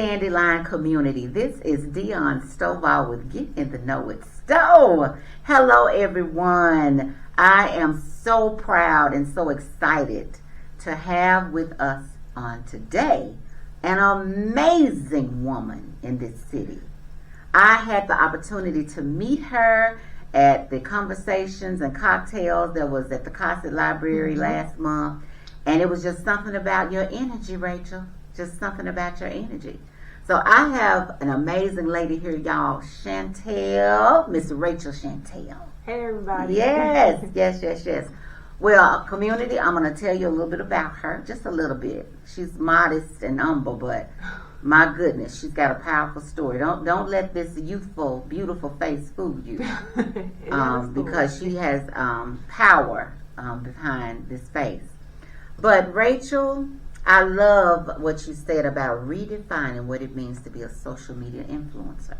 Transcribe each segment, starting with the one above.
Dandelion community. This is Dion Stovall with Get in the Know With Sto. Hello everyone. I am so proud and so excited to have with us on today an amazing woman in this city. I had the opportunity to meet her at the conversations and cocktails that was at the Cosset Library last month, and it was just something about your energy, Rachel. Just something about your energy. So I have an amazing lady here, y'all. Chantel, Miss Rachel Chantel. Hey, everybody. Yes. Well, community, I'm going to tell you a little bit about her, just a little bit. She's modest and humble, but my goodness, she's got a powerful story. Don't let this youthful, beautiful face fool you, because she has power behind this face. But Rachel, I love what you said about redefining what it means to be a social media influencer.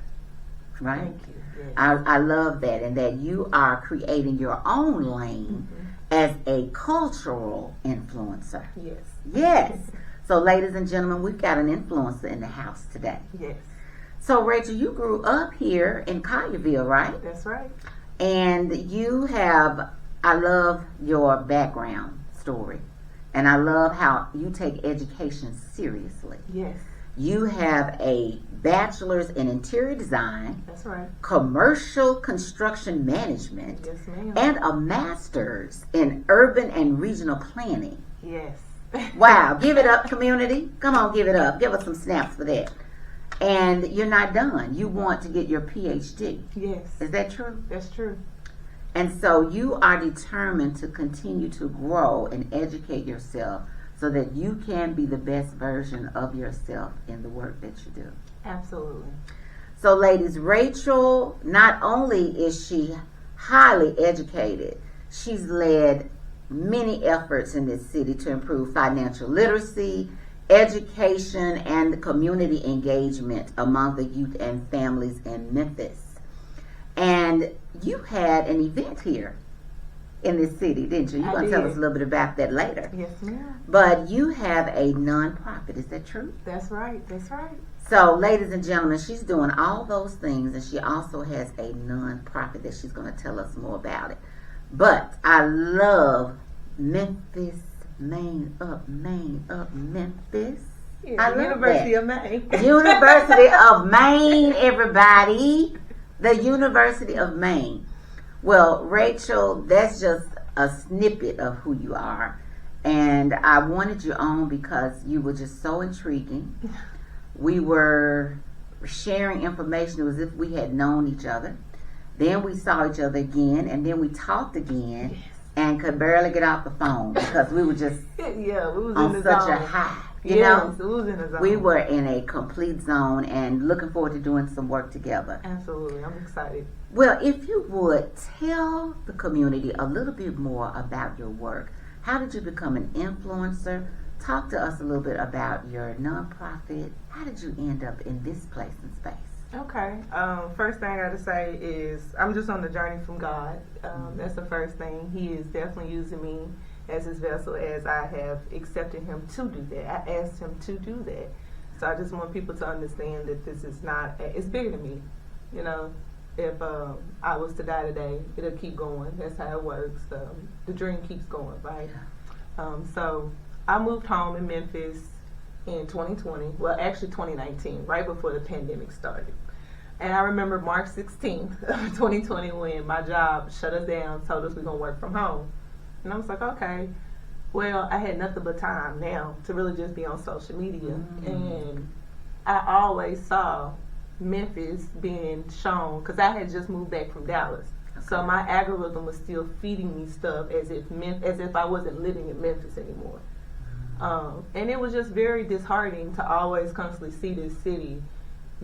Right? Thank you. Yes. I love that, and that you are creating your own lane as a cultural influencer. Yes. So, ladies and gentlemen, we've got an influencer in the house today. Yes. So, Rachel, you grew up here in Collierville, right? That's right. And you have, I love your background story. And I love how you take education seriously. Yes. You have a bachelor's in interior design. That's right. Commercial construction management. Yes, ma'am. And a master's in urban and regional planning. Yes. Wow. Give it up, community. Come on, give it up. Give us some snaps for that. And you're not done. You want to get your PhD. Yes. Is that true? That's true. And so you are determined to continue to grow and educate yourself so that you can be the best version of yourself in the work that you do. Absolutely. So ladies, Rachel, not only is she highly educated, she's led many efforts in this city to improve financial literacy, education, and community engagement among the youth and families in Memphis. And you had an event here in this city, didn't you? You're going to tell us a little bit about that later. Yes, ma'am. But you have a nonprofit. Is that true? That's right. So, ladies and gentlemen, she's doing all those things, and she also has a nonprofit that she's going to tell us more about it. But I love Memphis, Maine up, Memphis. Yeah, I love University that. of Maine. University of Maine, everybody. The University of Maine. Well, Rachel, that's just a snippet of who you are. And I wanted you on because you were just so intriguing. We were sharing information. It was as if we had known each other. Then we saw each other again, and then we talked again, and could barely get off the phone because we were just we was on in the such zone. a high. You Yes, know? it was in the zone. We were in a complete zone and looking forward to doing some work together. Absolutely. I'm excited. Well, if you would tell the community a little bit more about your work. How did you become an influencer? Talk to us a little bit about your nonprofit. How did you end up in this place and space? Okay. First thing I got to say is I'm just on the journey from God. That's the first thing. He is definitely using me as his vessel, as I have accepted him to do that. I asked him to do that. So I just want people to understand that this is not, it's bigger than me. You know, if I was to die today, it'll keep going. That's how it works. The dream keeps going, right? So I moved home in Memphis in 2020. Well, actually 2019, right before the pandemic started. And I remember March 16th of 2020 when my job shut us down, told us we're going to work from home. And I was like, okay. Well, I had nothing but time now to really just be on social media. And I always saw Memphis being shown, because I had just moved back from Dallas. Okay. So my algorithm was still feeding me stuff as if I wasn't living in Memphis anymore. And it was just very disheartening to always constantly see this city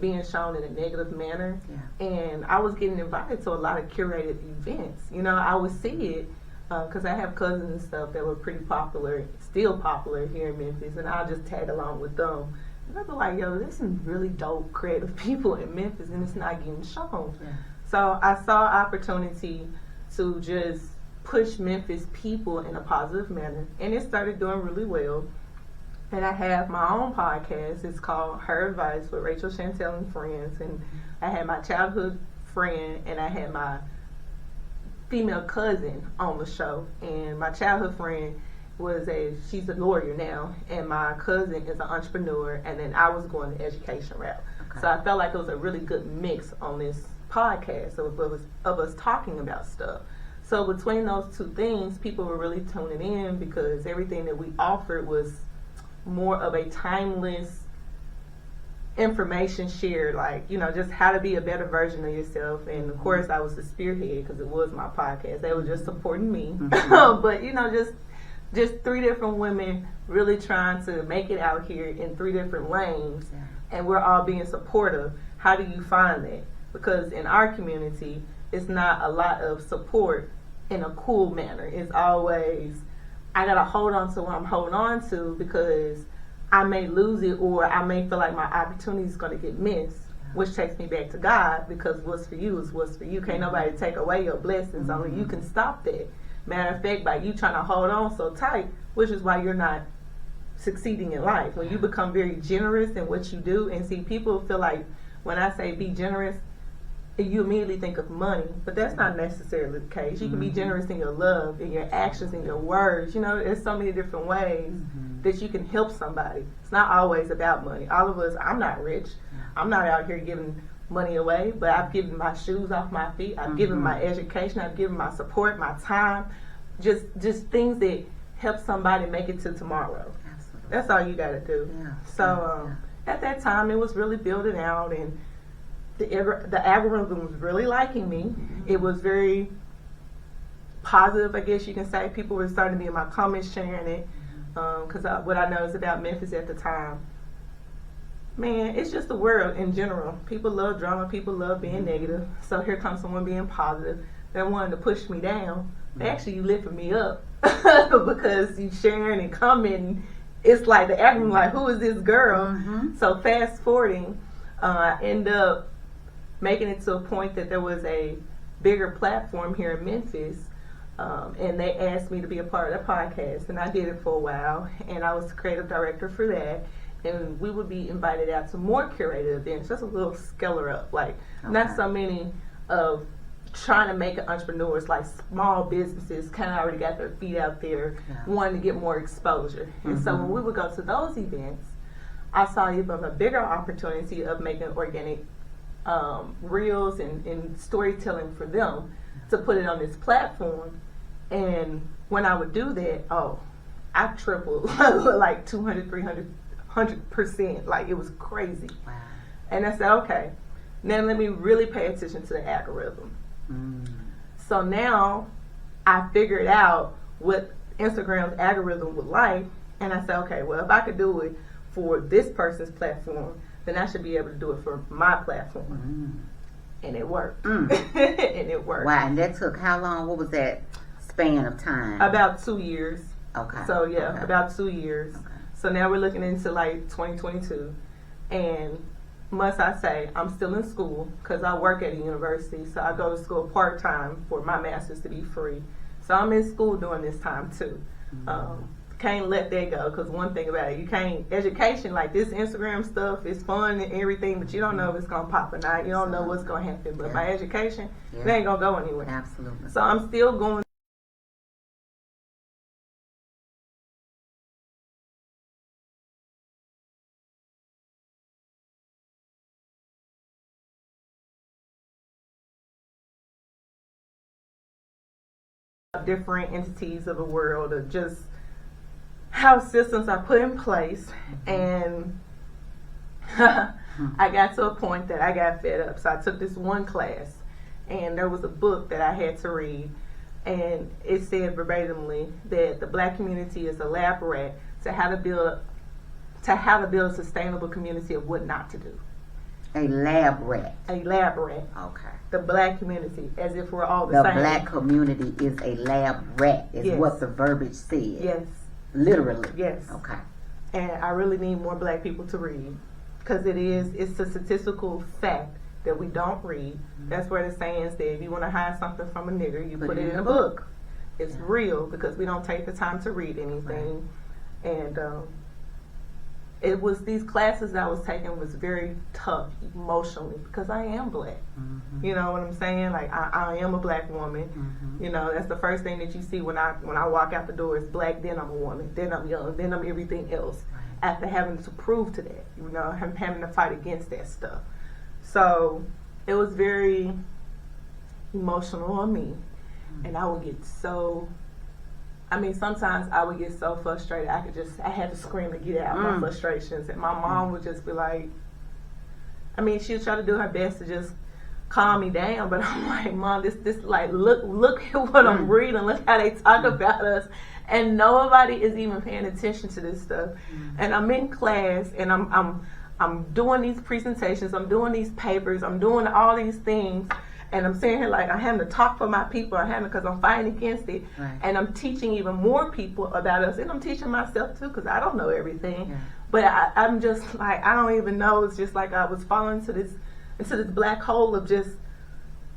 being shown in a negative manner. Yeah. And I was getting invited to a lot of curated events. You know, I would see it because I have cousins and stuff that were pretty popular, still popular here in Memphis, and I'll just tag along with them. And I'd be like, yo, there's some really dope creative people in Memphis, and it's not getting shown. Yeah. So I saw opportunity to just push Memphis people in a positive manner, and it started doing really well. And I have my own podcast. It's called Her Advice with Rachel Chantel and Friends. And I had my childhood friend and I had my female cousin on the show. And my childhood friend she's a lawyer now, and my cousin is an entrepreneur, and then I was going the education route. Okay. So I felt like it was a really good mix on this podcast of us talking about stuff. So between those two things, people were really tuning in because everything that we offered was more of a timeless information shared, like, just how to be a better version of yourself. And of course I was the spearhead because it was my podcast. They were just supporting me. Mm-hmm. But just three different women really trying to make it out here in three different lanes, and we're all being supportive. How do you find that? Because in our community, it's not a lot of support in a cool manner. It's always, I gotta hold on to what I'm holding on to because I may lose it, or I may feel like my opportunity is gonna get missed, which takes me back to God, because what's for you is what's for you. Can't nobody take away your blessings. Only you can stop that. Matter of fact, by you trying to hold on so tight, which is why you're not succeeding in life. When you become very generous in what you do, and see, people feel like when I say be generous, you immediately think of money, but that's not necessarily the case. You can be generous in your love, in your actions, in your words. There's so many different ways that you can help somebody. It's not always about money. All of us, I'm not rich. I'm not out here giving money away, but I've given my shoes off my feet. I've given my education. I've given my support, my time, just things that help somebody make it to tomorrow. Absolutely. That's all you got to do. Yeah. So at that time, it was really building out, and the algorithm was really liking me. It was very positive, I guess you can say. People were starting to be in my comments sharing it, because what I noticed about Memphis at the time, man, it's just the world in general. People love drama. People love being negative. So here comes someone being positive. They wanted to push me down. Actually, you lifted me up because you sharing and commenting. It's like the algorithm, like, who is this girl? So fast forwarding, I end up making it to a point that there was a bigger platform here in Memphis, and they asked me to be a part of the podcast, and I did it for a while, and I was the creative director for that. And we would be invited out to more curated events, just a little scalar up, like not so many of trying to make it entrepreneurs, like small businesses kind of already got their feet out there, wanting to get more exposure. And so when we would go to those events, I saw even a bigger opportunity of making organic reels and storytelling for them to put it on this platform. And when I would do that, I tripled like 200, 300, 100%. Like, it was crazy. Wow. And I said, okay, now let me really pay attention to the algorithm. So now I figured out what Instagram's algorithm would like, and I said, okay, well, if I could do it for this person's platform, then I should be able to do it for my platform. And it worked. And it worked. Wow, and that took how long? What was that span of time? About 2 years. Okay. So, about 2 years. Okay. So now we're looking into like 2022. And must I say, I'm still in school because I work at a university. So I go to school part-time for my master's to be free. So I'm in school during this time too. Can't let that go, because one thing about it, you can't, education, like this Instagram stuff is fun and everything, but you don't know if it's going to pop or not. You don't know what's going to happen. But my education, it ain't going to go anywhere. Absolutely. So I'm still going different entities of the world, or just how systems are put in place. And I got to a point that I got fed up. So I took this one class, and there was a book that I had to read, and it said verbatimly that the black community is a lab rat to how to build a sustainable community of what not to do. A lab rat. A lab rat. Okay. The black community, as if we're all the same. The black community is a lab rat, is what the verbiage said. Yes. Literally. Yes. Okay. And I really need more black people to read, because it's a statistical fact that we don't read. That's where the saying said, if you want to hide something from a nigger, you put it in a book. It's real, because we don't take the time to read anything. Right. And it was these classes that I was taking was very tough emotionally because I am black. You know what I'm saying? Like I am a black woman. You know, that's the first thing that you see when I walk out the door is black. Then I'm a woman. Then I'm young. Then I'm everything else. After having to prove to that, you know, having to fight against that stuff. So it was very emotional on me, and I would get so. I mean, sometimes I would get so frustrated, I had to scream to get out my frustrations. And my mom would just be like, I mean, she would try to do her best to just calm me down. But I'm like, Mom, this like, look at what I'm reading. Look how they talk about us. And nobody is even paying attention to this stuff. And I'm in class, and I'm doing these presentations. I'm doing these papers. I'm doing all these things. And I'm saying here, like, I'm having to talk for my people. Because I'm fighting against it. Right. And I'm teaching even more people about us. And I'm teaching myself, too, because I don't know everything. Yeah. But I'm just, like, I don't even know. It's just like I was falling into this black hole of just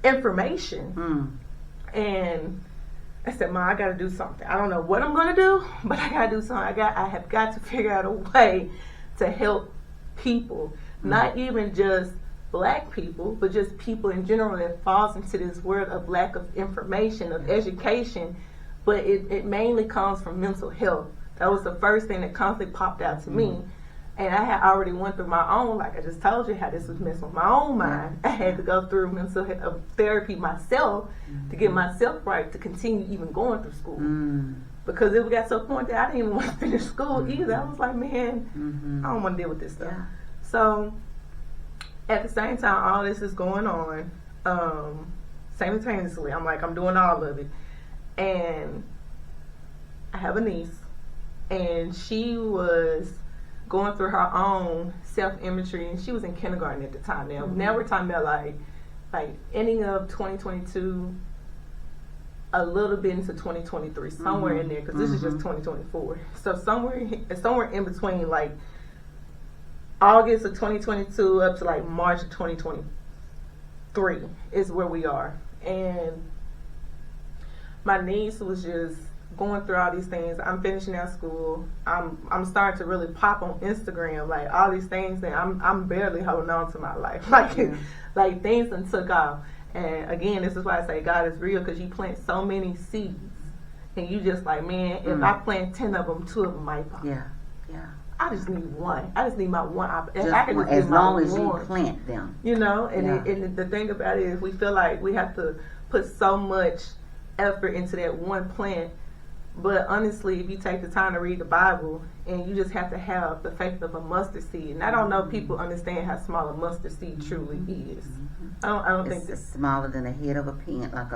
information. And I said, Mom, I got to do something. I don't know what I'm going to do, but I got to do something. I have got to figure out a way to help people. Not even just black people, but just people in general that falls into this world of lack of information, of education, but it mainly comes from mental health. That was the first thing that constantly popped out to me. And I had already went through my own, like I just told you, how this was messing with my own mind. I had to go through mental health therapy myself to get myself right to continue even going through school. Because it got to a point that I didn't even want to finish school either. I was like, man, I don't want to deal with this stuff. So at the same time, all this is going on simultaneously. I'm like, I'm doing all of it. And I have a niece, and she was going through her own self-imagery, and she was in kindergarten at the time. Now we're talking about like ending of 2022, a little bit into 2023, somewhere in there, because this is just 2024. So somewhere in between, like August of 2022 up to like March of 2023 is where we are. And my niece was just going through all these things. I'm finishing out school. I'm starting to really pop on Instagram, like all these things that I'm barely holding on to my life. Like things done took off. And again, this is why I say God is real, because you plant so many seeds, and you just like, man, if I plant 10 of them, 2 of them might pop. Yeah. I just need one. I just need my one. As long as you plant them. You know, and the thing about it is we feel like we have to put so much effort into that one plant. But honestly, if you take the time to read the Bible, and you just have to have the faith of a mustard seed. And I don't know if people understand how small a mustard seed truly is. I don't think it's smaller than the head of a pin, like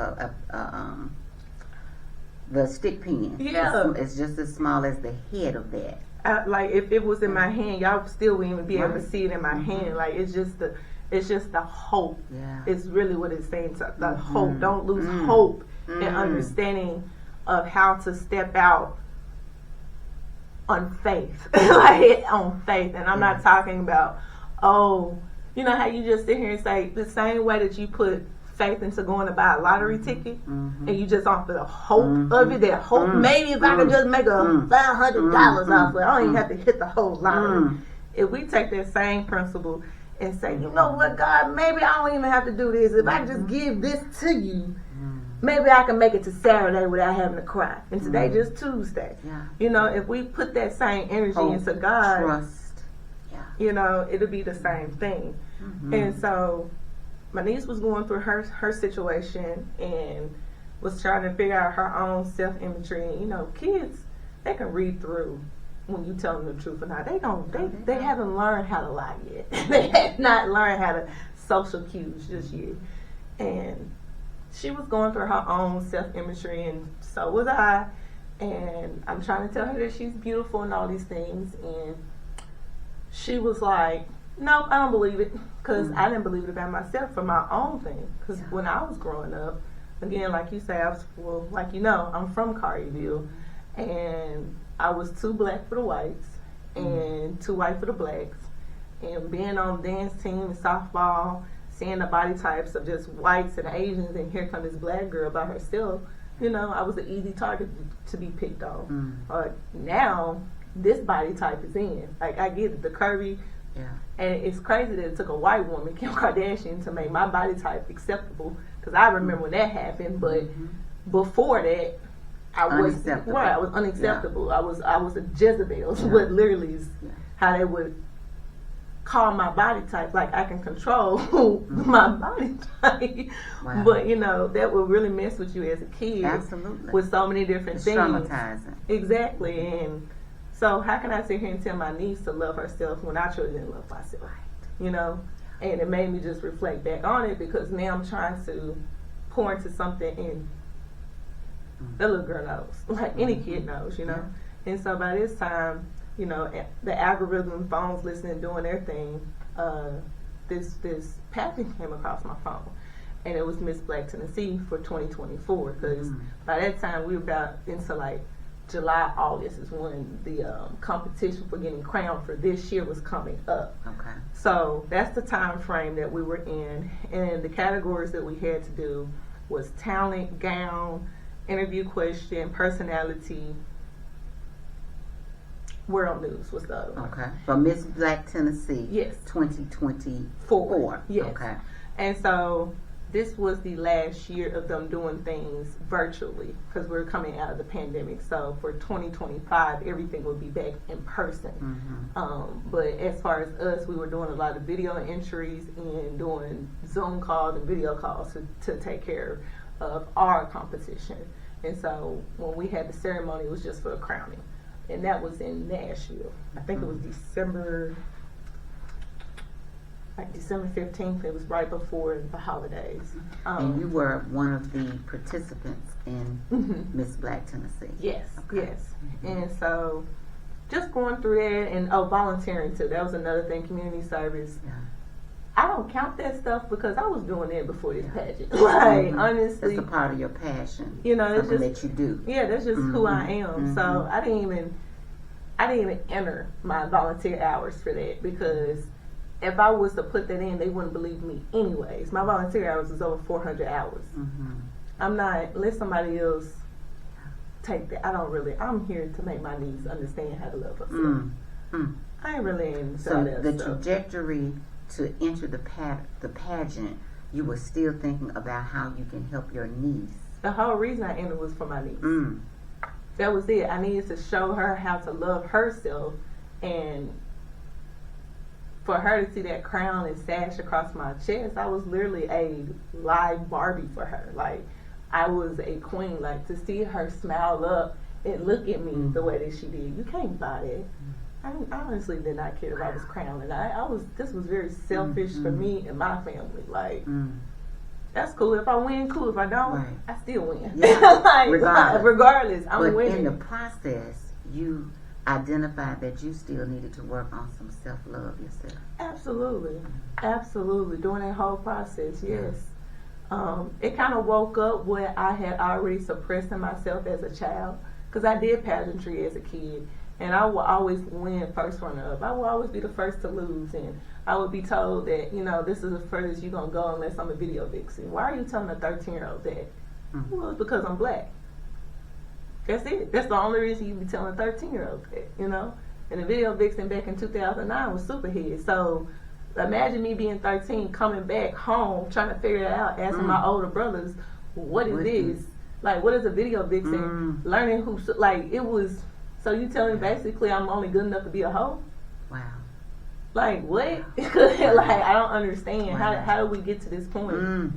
the stick pin. Yeah. It's just as small as the head of that. Like if it was in my hand, y'all still wouldn't even be able to see it in my hand. Like it's just the hope. Yeah. It's really what it's saying. The hope. Don't lose hope and understanding of how to step out on faith. Like on faith. And I'm not talking about, you know how you just sit here and say the same way that you put faith into going to buy a lottery ticket, and you just offer the hope of it, that hope maybe if I could just make $500 off it, I don't even have to hit the whole lottery. If we take that same principle and say, you know what, God, maybe I don't even have to do this. If I just give this to you, maybe I can make it to Saturday without having to cry. And today just Tuesday. Yeah. You know, if we put that same energy into God, trust. You know, it'll be the same thing. And so my niece was going through her situation and was trying to figure out her own self-imagery. And, you know, kids, they can read through when you tell them the truth or not. They haven't learned how to lie yet. They have not learned how to social cues just yet. And she was going through her own self-imagery, and so was I. And I'm trying to tell her that she's beautiful and all these things. And she was like, nope, I don't believe it, because I didn't believe it about myself for my own thing. Because when I was growing up, again, like you say, I'm from Collierville, and I was too black for the whites and too white for the blacks. And being on the dance team and softball, seeing the body types of just whites and Asians, and here comes this black girl by herself, you know, I was an easy target to be picked on. Now, this body type is in. Like, I get it, the curvy. Yeah. And it's crazy that it took a white woman, Kim Kardashian, to make my body type acceptable. Because I remember when that happened, but before that, I was Unacceptable. right. I was unacceptable. Yeah. I was a Jezebel. Yeah. What literally is how they would call my body type. Like, I can control my body type. Wow. But you know, that would really mess with you as a kid. Absolutely. With so many different things. Traumatizing. Exactly. And so how can I sit here and tell my niece to love herself when I truly didn't love myself? You know? And it made me just reflect back on it, because now I'm trying to pour into something, and the little girl knows. Like, any kid knows, you know? And so by this time, you know, the algorithm, phones listening, doing their thing, this package came across my phone. And it was Miss Black Tennessee for 2024, because by that time we were about into like July, August is when the competition for getting crowned for this year was coming up. Okay. So that's the time frame that we were in, and the categories that we had to do was talent, gown, interview question, personality, world news was the other one. Okay. For Miss Black Tennessee. Yes. 2024. Yes. Okay. And so this was the last year of them doing things virtually, because we're coming out of the pandemic. So for 2025, everything will be back in person. But as far as us, we were doing a lot of video entries and doing Zoom calls and video calls to take care of our competition. And so when we had the ceremony, it was just for a crowning. And that was in Nashville. I think it was December 15th. It was right before the holidays. And you were one of the participants in Miss Black Tennessee. Yes, okay. Yes. And so just going through that, and volunteering too. That was another thing, community service. Yeah. I don't count that stuff because I was doing that before this pageant. Like, honestly. That's a part of your passion. You know, it's something just that you do. Yeah, that's just who I am. So I didn't even enter my volunteer hours for that, because if I was to put that in, they wouldn't believe me anyways. My volunteer hours is over 400 hours. I'm not, let somebody else take that. I'm here to make my niece understand how to love herself. I ain't really into so that the stuff. Trajectory to enter the pageant, you were still thinking about how you can help your niece. The whole reason I entered was for my niece. That was it. I needed to show her how to love herself, and for her to see that crown and sash across my chest, I was literally a live Barbie for her. Like, I was a queen. Like, to see her smile up and look at me the way that she did, you can't buy that. I honestly did not care about this crown, and this was very selfish for me and my family. Like, that's cool. If I win, cool. If I don't, I still win. Yeah. Like, regardless, I'm winning. But in the process, you identified that you still needed to work on some self-love yourself. Absolutely. During that whole process, yes. It kind of woke up what I had already suppressed in myself as a child, because I did pageantry as a kid. And I will always win first runner-up. I will always be the first to lose. And I would be told that, you know, this is the furthest you're going to go unless I'm a video vixen. Why are you telling a 13-year-old that? Well, it's because I'm black. That's it. That's the only reason you be telling a 13-year-old that, you know. And the video vixen back in 2009 was Superhead. So imagine me being 13, coming back home, trying to figure it out, asking my older brothers, what is this? Like, what is a video vixen? Learning who, like, it was... So you telling me basically I'm only good enough to be a hoe? Wow. Like, what? Like, I don't understand. How do we get to this point?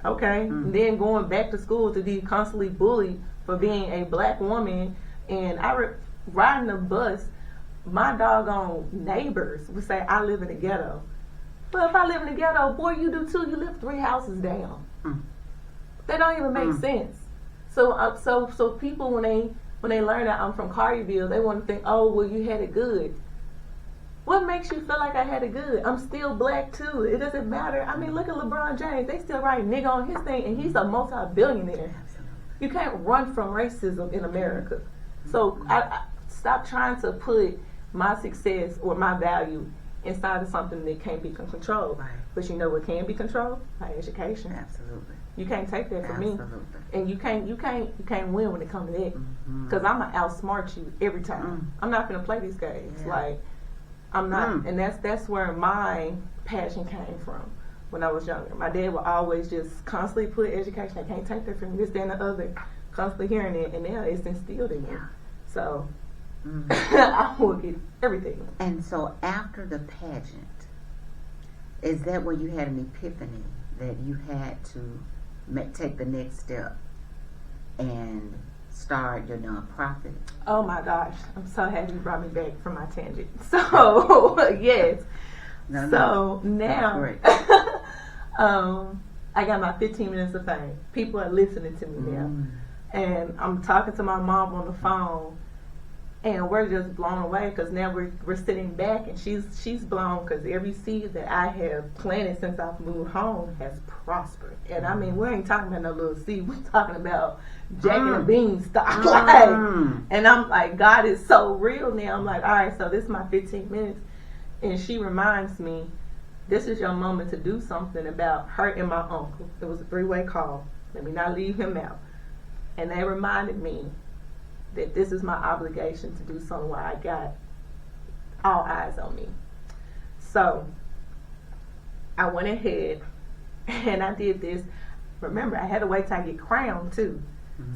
Okay. And then going back to school to be constantly bullied for being a black woman. And riding the bus, my doggone neighbors would say I live in the ghetto. Well, if I live in the ghetto, boy, you do too. You live 3 houses down. That don't even make sense. So people, when they learn that I'm from Carterville, they want to think, oh, well, you had it good. What makes you feel like I had it good? I'm still black, too. It doesn't matter. I mean, look at LeBron James. They still write nigga on his thing, and he's a multi-billionaire. You can't run from racism in America. So I stop trying to put my success or my value inside of something that can't be controlled. Right. But you know what can be controlled? Our education. Absolutely. You can't take that from me. Absolutely. And you can't win when it comes to that. Because I'm going to outsmart you every time. I'm not going to play these games. Yeah. Like, I'm not. And that's where my passion came from when I was younger. My dad would always just constantly put education. I can't take that from this, that, and the other. Constantly hearing it. And now it's instilled in me. So, I will get everything. And so after the pageant, is that where you had an epiphany that you had to take the next step and start your nonprofit? Oh my gosh, I'm so happy you brought me back from my tangent. So, yes. So now, I got my 15 minutes of fame. People are listening to me now. And I'm talking to my mom on the phone, and we're just blown away because now we're sitting back, and she's blown because every seed that I have planted since I've moved home has prospered. And I mean, we ain't talking about no little seed. We're talking about Jack and the Beanstalk. Like, and I'm like, God is so real now. I'm like, all right, so this is my 15 minutes. And she reminds me, this is your moment to do something about her and my uncle. It was a 3-way call. Let me not leave him out. And they reminded me that this is my obligation to do something where I got all eyes on me. So I went ahead and I did this. Remember, I had to wait till I get crowned too.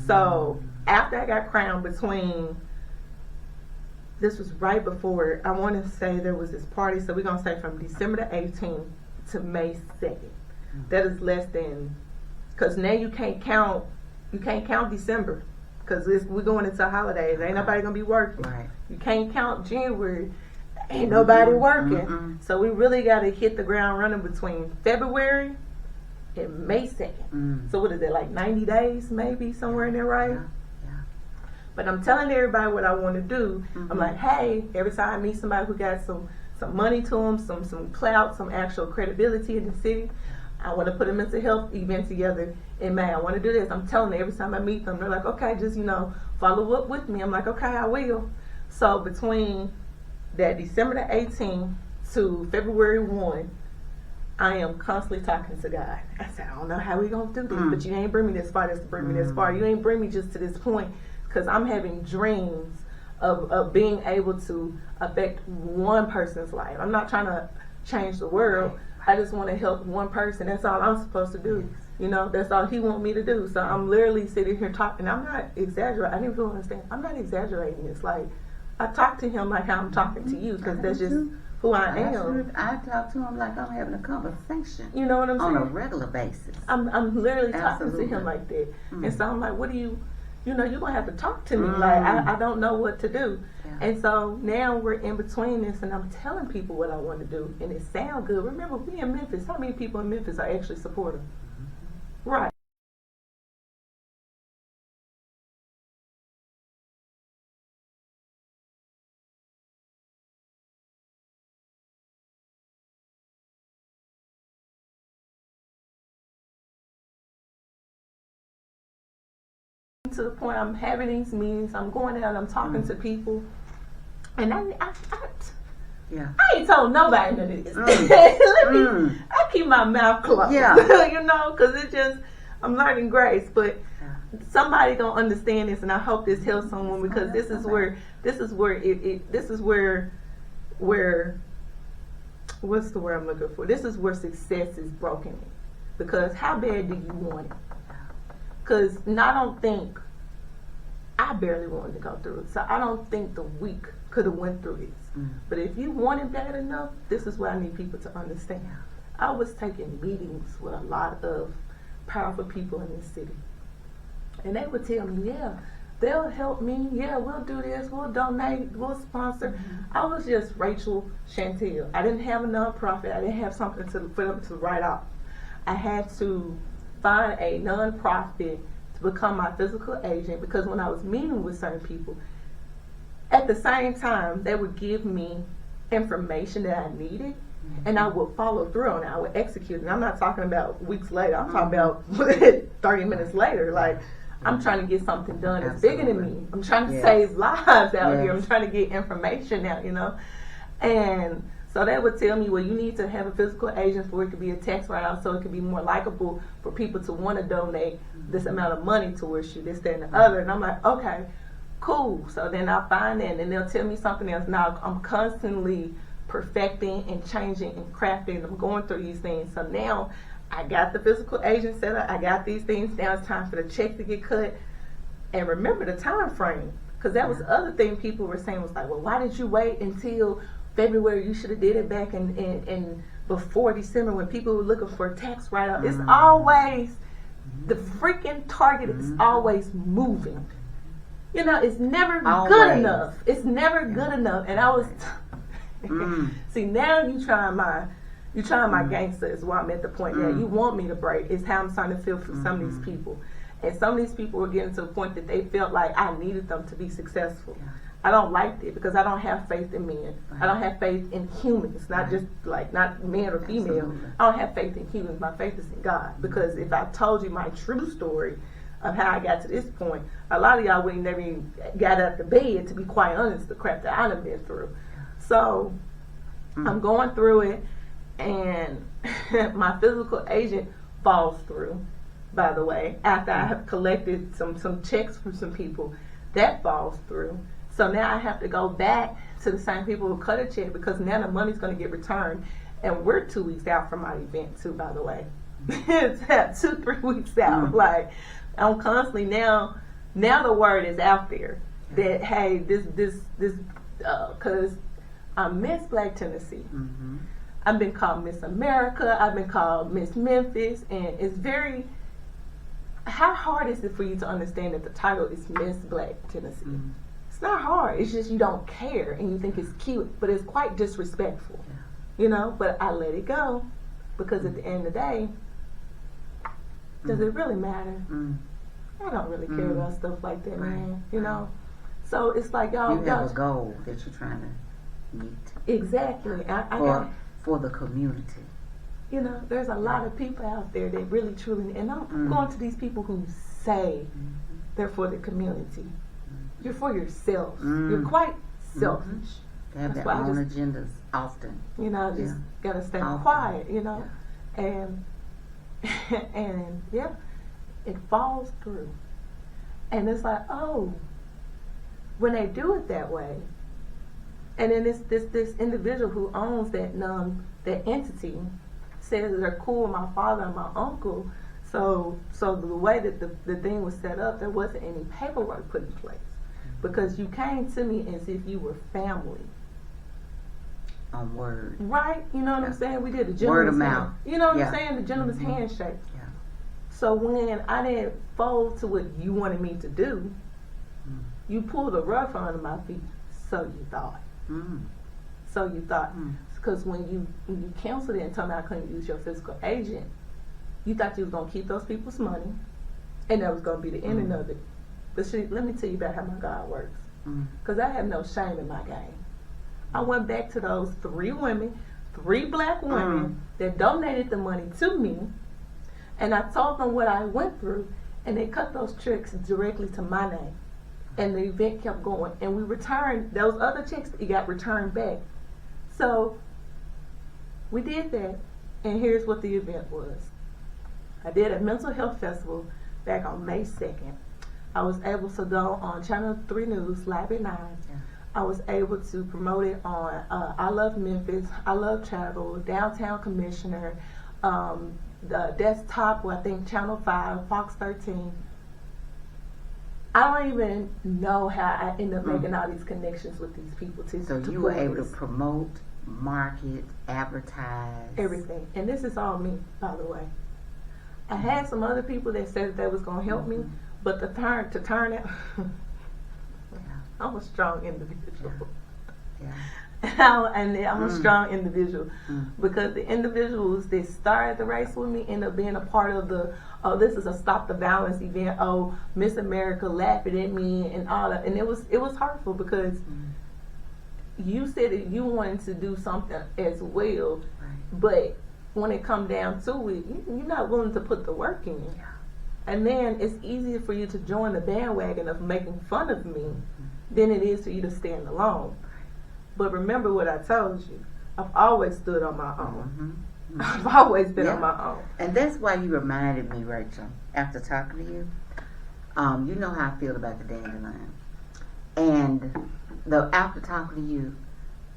So after I got crowned, this was right before, I want to say there was this party. So we're going to say from December the 18th to May 2nd. That is less than, because now you can't count December. Because we're going into holidays. Ain't nobody going to be working. Right. You can't count January. Ain't nobody working. So we really got to hit the ground running between February and May 2nd. So what is it, like 90 days maybe, somewhere in there, right? Yeah. But I'm telling everybody what I want to do. I'm like, hey, every time I meet somebody who got some money to them, some clout, some actual credibility in the city, I want to put a mental health event together in May. I want to do this. I'm telling them every time I meet them, they're like, okay, just, follow up with me. I'm like, okay, I will. So between that December the 18th to February 1, I am constantly talking to God. I said, I don't know how we going to do this, but you ain't bring me this far just to bring me this far. You ain't bring me just to this point, because I'm having dreams of being able to affect one person's life. I'm not trying to change the world. I just want to help one person. That's all I'm supposed to do. That's all he want me to do. So I'm literally sitting here talking. I'm not exaggerating. I didn't really understand. I'm not exaggerating. It's like I talk to him like how I'm talking to you, because that's just who I am. I talk to him like I'm having a conversation. You know what I'm saying? On a regular basis. I'm literally talking to him like that. And so I'm like, what do you, you're going to have to talk to me. Like, I don't know what to do. And so now we're in between this, and I'm telling people what I want to do, and it sounds good. Remember, we in Memphis. How many people in Memphis are actually supportive? Right. To the point I'm having these meetings, I'm going out, I'm talking to people, and I ain't told nobody none of this. I keep my mouth closed, because it just, I'm learning grace, but somebody gonna understand this, and I hope this helps someone, because this is where what's the word I'm looking for? This is where success is broken, because how bad do you want it? Because I don't think, I barely wanted to go through it, so I don't think the weak could have went through this. But if you want it bad enough, this is what I need people to understand. I was taking meetings with a lot of powerful people in this city, and they would tell me, yeah, they'll help me, yeah, we'll do this, we'll donate, we'll sponsor. I was just Rachel Chantel. I didn't have a nonprofit. I didn't have something for them to write off. I had to find a nonprofit to become my physical agent, because when I was meeting with certain people, at the same time, they would give me information that I needed, and I would follow through on it. I would execute it. And I'm not talking about weeks later. I'm talking about 30 minutes later. Like, I'm trying to get something done that's bigger than me. I'm trying to save lives out here. I'm trying to get information out, And So they would tell me, well, you need to have a physical agent for it to be a tax write-off, so it can be more likable for people to want to donate this amount of money towards you, this, that, and the other. And I'm like, okay, cool. So then I find that, and they'll tell me something else. Now I'm constantly perfecting and changing and crafting. I'm going through these things. So now I got the physical agent set up. I got these things. Now it's time for the check to get cut. And remember the time frame, because that was the other thing people were saying was like, well, why did you wait until February? You should have did it back in before December when people were looking for a tax write-off. It's always, the freaking target is always moving. You know, it's never good enough. It's never good enough. And I was, see, now you trying my gangster is why I'm at the point now. You want me to break. It's how I'm starting to feel for some of these people. And some of these people were getting to the point that they felt like I needed them to be successful. I don't like it because I don't have faith in men. I don't have faith in humans, not just like not man or female. I don't have faith in humans. My faith is in God. Because if I told you my true story of how I got to this point, a lot of y'all wouldn't never even got out of bed, to be quite honest, the crap that I've been through. So I'm going through it, and my physical agent falls through, by the way, after I have collected some checks from some people. That falls through. So now I have to go back to the same people who cut a check, because now the money's going to get returned. And we're 2 weeks out from my event too, by the way. It's 2-3 weeks out. Like, I'm constantly now the word is out there that, hey, this because I'm Miss Black Tennessee. I've been called Miss America. I've been called Miss Memphis. And it's very, how hard is it for you to understand that the title is Miss Black Tennessee? It's not hard. It's just you don't care and you think it's cute, but it's quite disrespectful, you know. But I let it go, because at the end of the day, does it really matter? I don't really care about stuff like that, man. You know. So it's like y'all. You have a goal that you're trying to meet. Exactly. For the community. You know, there's a lot of people out there that really truly, and I'm going to these people who say they're for the community. You're for yourself. You're quite selfish. They have their own agendas often. You know, just gotta stay quiet, you know. And it falls through. And it's like, oh, when they do it that way, and then this individual who owns that entity says that they're cool with my father and my uncle. So the way that the thing was set up, there wasn't any paperwork put in place. Because you came to me as if you were family. On word. Right? You know what I'm saying? We did a gentleman's word of mouth. You know what I'm saying? The gentleman's handshake. So when I didn't fold to what you wanted me to do, you pulled the rug from under my feet. So you thought. So you thought. Because when you canceled it and told me I couldn't use your physical agent, you thought you was going to keep those people's money, and that was going to be the ending of it. But let me tell you about how my God works. Because I have no shame in my game. I went back to those 3 women, 3 black women that donated the money to me, and I told them what I went through, and they cut those checks directly to my name. And the event kept going. And we returned those other checks that got returned back. So we did that, and here's what the event was. I did a mental health festival back on May 2nd. I was able to go on Channel 3 News, Live at 9. I was able to promote it on I Love Memphis, I Love Travel, Downtown Commissioner, the Desktop, I think Channel 5, Fox 13. I don't even know how I ended up making all these connections with these people. So you were able to promote, market, advertise. Everything. And this is all me, by the way. I had some other people that said that they was going to help me, but to turn it, I'm a strong individual. And I'm a strong individual because the individuals that started the race with me end up being a part of the, oh, this is a Stop the Violence event, oh, Miss America laughing at me and all that. And it was hurtful because you said that you wanted to do something as well, but when it come down to it, you're not willing to put the work in. And then it's easier for you to join the bandwagon of making fun of me than it is for you to stand alone. But remember what I told you. I've always stood on my own. Mm-hmm. I've always been on my own. And that's why you reminded me, Rachel, after talking to you. You know how I feel about the dandelion. And after talking to you,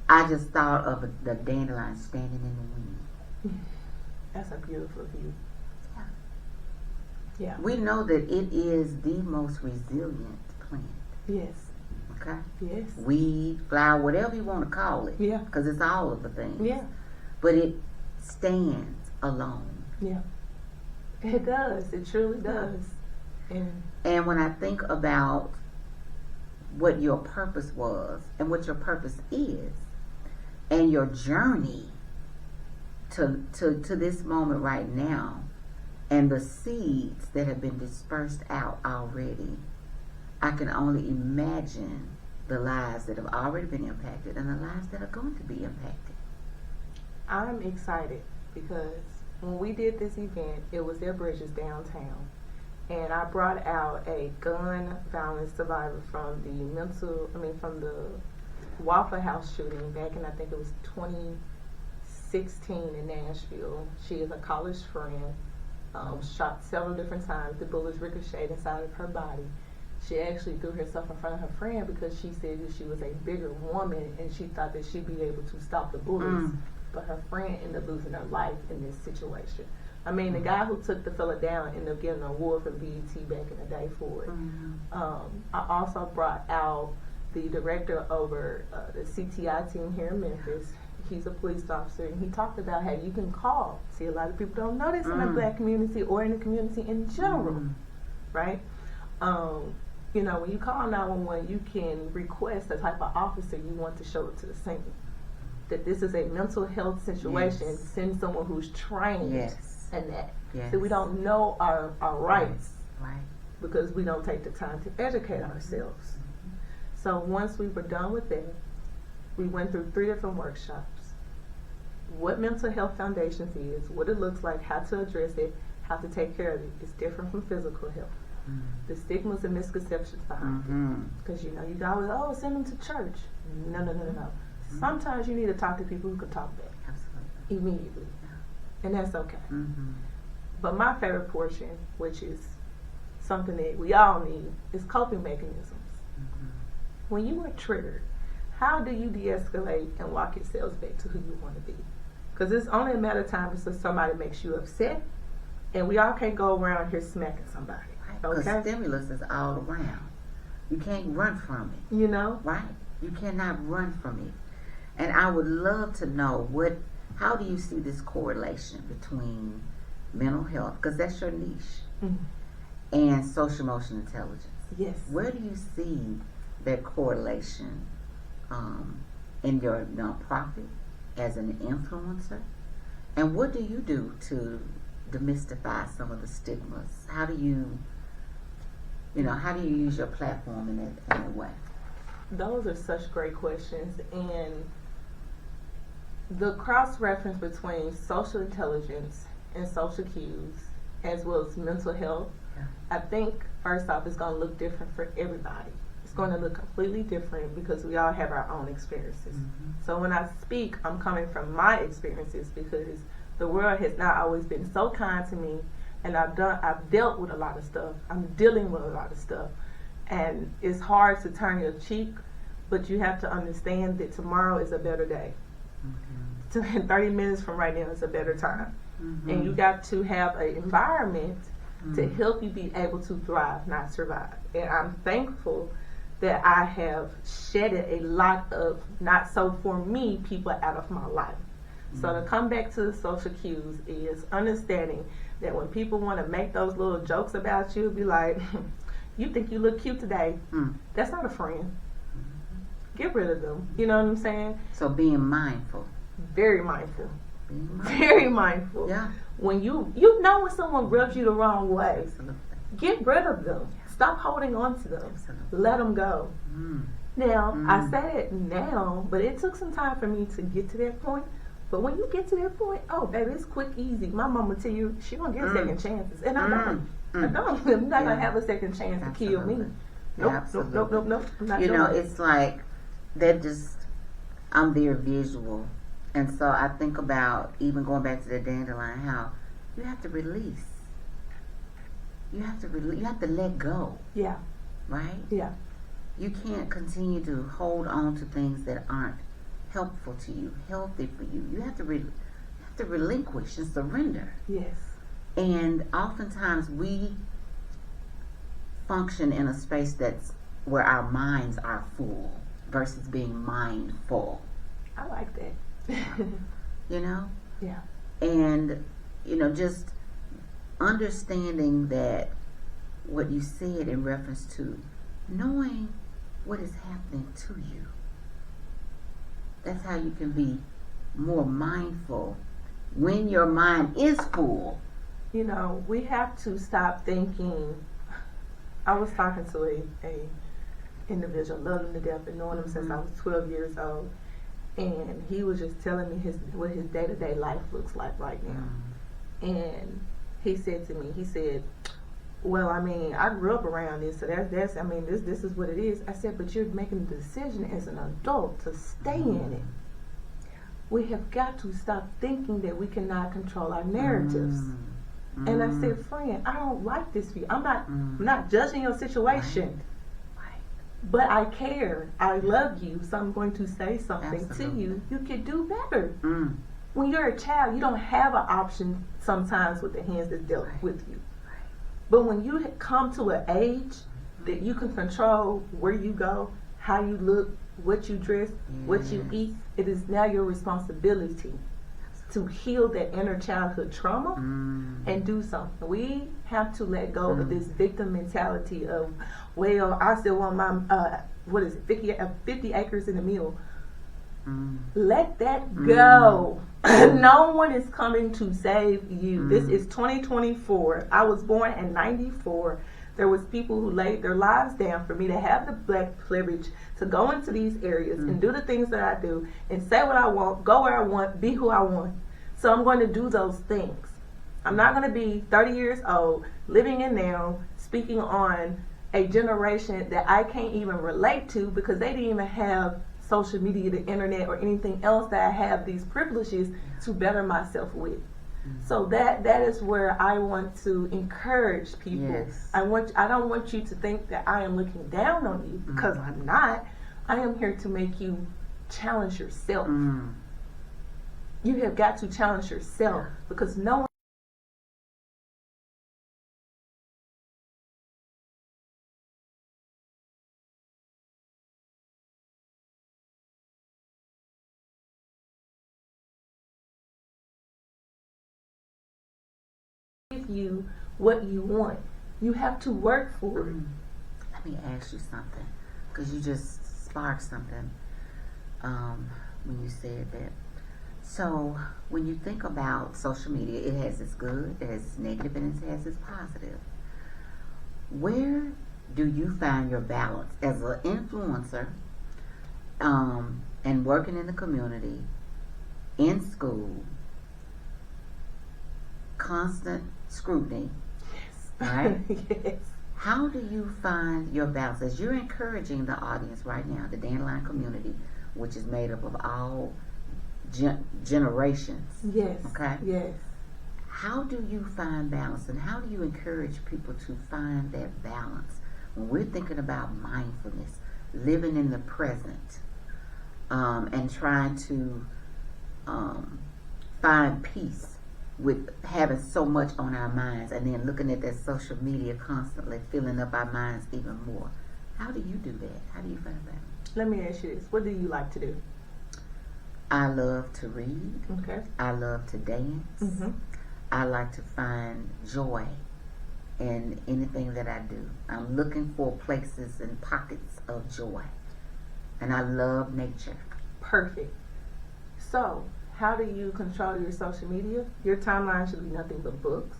I just thought of the dandelion standing in the wind. That's a beautiful view. Yeah. We know that it is the most resilient plant. Yes. Okay? Yes. Weed, flower, whatever you want to call it. Yeah. Because it's all of the things. Yeah. But it stands alone. Yeah. It does. It truly does. And when I think about what your purpose was and what your purpose is and your journey to this moment right now and the seeds that have been dispersed out already, I can only imagine the lives that have already been impacted and the lives that are going to be impacted. I'm excited because when we did this event, it was at Bridges downtown. And I brought out a gun violence survivor from from the Waffle House shooting back in, I think it was 2016 in Nashville. She is a college friend, shot several different times. The bullets ricocheted inside of her body. She actually threw herself in front of her friend because she said that she was a bigger woman and she thought that she'd be able to stop the bullets. But her friend ended up losing her life in this situation. I mean, the guy who took the fella down ended up getting an award from BET back in the day for it. I also brought out the director over the CTI team here in Memphis. He's a police officer, and he talked about how you can call. See, a lot of people don't know this in the black community or in the community in general, right? You know, when you call 911, you can request the type of officer you want to show up to the scene. That this is a mental health situation, send someone who's trained in that. So we don't know our rights because we don't take the time to educate ourselves. So once we were done with that, we went through 3 different workshops. What mental health foundations is, what it looks like, how to address it, how to take care of it. It's different from physical health. The stigmas and misconceptions behind it. Because you know, you always, send them to church. No. Sometimes you need to talk to people who can talk back. Absolutely. Immediately. And that's okay. But my favorite portion, which is something that we all need, is coping mechanisms. When you are triggered, how do you de-escalate and walk yourselves back to who you want to be? Because it's only a matter of time until somebody makes you upset, and we all can't go around here smacking somebody. Because stimulus is all around. You can't run from it. You know? Right. You cannot run from it. And I would love to know how do you see this correlation between mental health, because that's your niche, and social emotional intelligence. Yes. Where do you see that correlation in your nonprofit as an influencer? And what do you do to demystify some of the stigmas? How do you use your platform in that way? Those are such great questions, and the cross-reference between social intelligence and social cues, as well as mental health, I think first off, it's going to look different for everybody. It's going to look completely different because we all have our own experiences. So when I speak, I'm coming from my experiences because the world has not always been so kind to me, and I've dealt with a lot of stuff. I'm dealing with a lot of stuff. And it's hard to turn your cheek, but you have to understand that tomorrow is a better day. 30 minutes from right now is a better time. And you got to have an environment to help you be able to thrive, not survive. And I'm thankful that I have shedded a lot of not so for me people out of my life. So to come back to the social cues is understanding that when people want to make those little jokes about you, be like, you think you look cute today. That's not a friend. Get rid of them. You know what I'm saying? So being mindful. Very mindful. Very mindful. Yeah. When you know when someone rubs you the wrong way, get rid of them. Stop holding on to them. Let them go. Now, I say it now, but it took some time for me to get to that point. But when you get to that point, oh, baby, it's quick, easy. My mama tell you she don't get second chances. And I don't. I'm not going to have a second chance to kill me. Nope. I'm not doing it. It's like that I'm very visual. And so I think about, even going back to the dandelion, how you have to release. You have to let go. Yeah. Right? Yeah. You can't continue to hold on to things that aren't helpful to you, healthy for you. You have to relinquish and surrender. Yes. And oftentimes we function in a space that's where our minds are full versus being mindful. I like that. You know? Yeah. And, just understanding that what you said in reference to knowing what is happening to you. That's how you can be more mindful when your mind is full. We have to stop thinking. I was talking to a individual, loved him to death, and known him since I was 12 years old, and he was just telling me what his day-to-day life looks like right now. And he said to me, well, I grew up around this, so this is what it is. I said, but you're making the decision as an adult to stay in it. We have got to stop thinking that we cannot control our narratives. And I said, friend, I don't like this for you. I'm not judging your situation. Right. But I care. I love you, so I'm going to say something Absolutely. to you. You can do better. When you're a child, you don't have an option sometimes with the hands that's dealt with you. But when you come to an age that you can control where you go, how you look, what you dress, what you eat, it is now your responsibility to heal that inner childhood trauma and do something. We have to let go of this victim mentality of, well, I still want my 50 acres in the mill. Let that go. No one is coming to save you. This is 2024. I was born in 94. There was people who laid their lives down for me to have the black privilege to go into these areas and do the things that I do and say what I want, go where I want, be who I want. So I'm going to do those things. I'm not going to be 30 years old, living in now, speaking on a generation that I can't even relate to because they didn't even have social media, the internet, or anything else that I have these privileges to better myself with. So that is where I want to encourage people. Yes. I don't want you to think that I am looking down on you, because I'm not. I am here to make you challenge yourself. You have got to challenge yourself, because no one give you what you want. You have to work for it. Let me ask you something, because you just sparked something when you said that. So when you think about social media, it has its good, it has its negative, and it has its positive. Where do you find your balance as an influencer and working in the community, in school, constant scrutiny, right? Yes. How do you find your balance as you're encouraging the audience right now, the Dandelion community, which is made up of all generations? Yes. Okay. Yes. How do you find balance, and how do you encourage people to find that balance when we're thinking about mindfulness, living in the present, and trying to find peace with having so much on our minds, and then looking at that social media constantly filling up our minds even more? How do you do that? How do you find balance? Let me ask you this. What do you like to do? I love to read. Okay. I love to dance. I like to find joy in anything that I do. I'm looking for places and pockets of joy. And I love nature. Perfect. So, how do you control your social media? Your timeline should be nothing but books.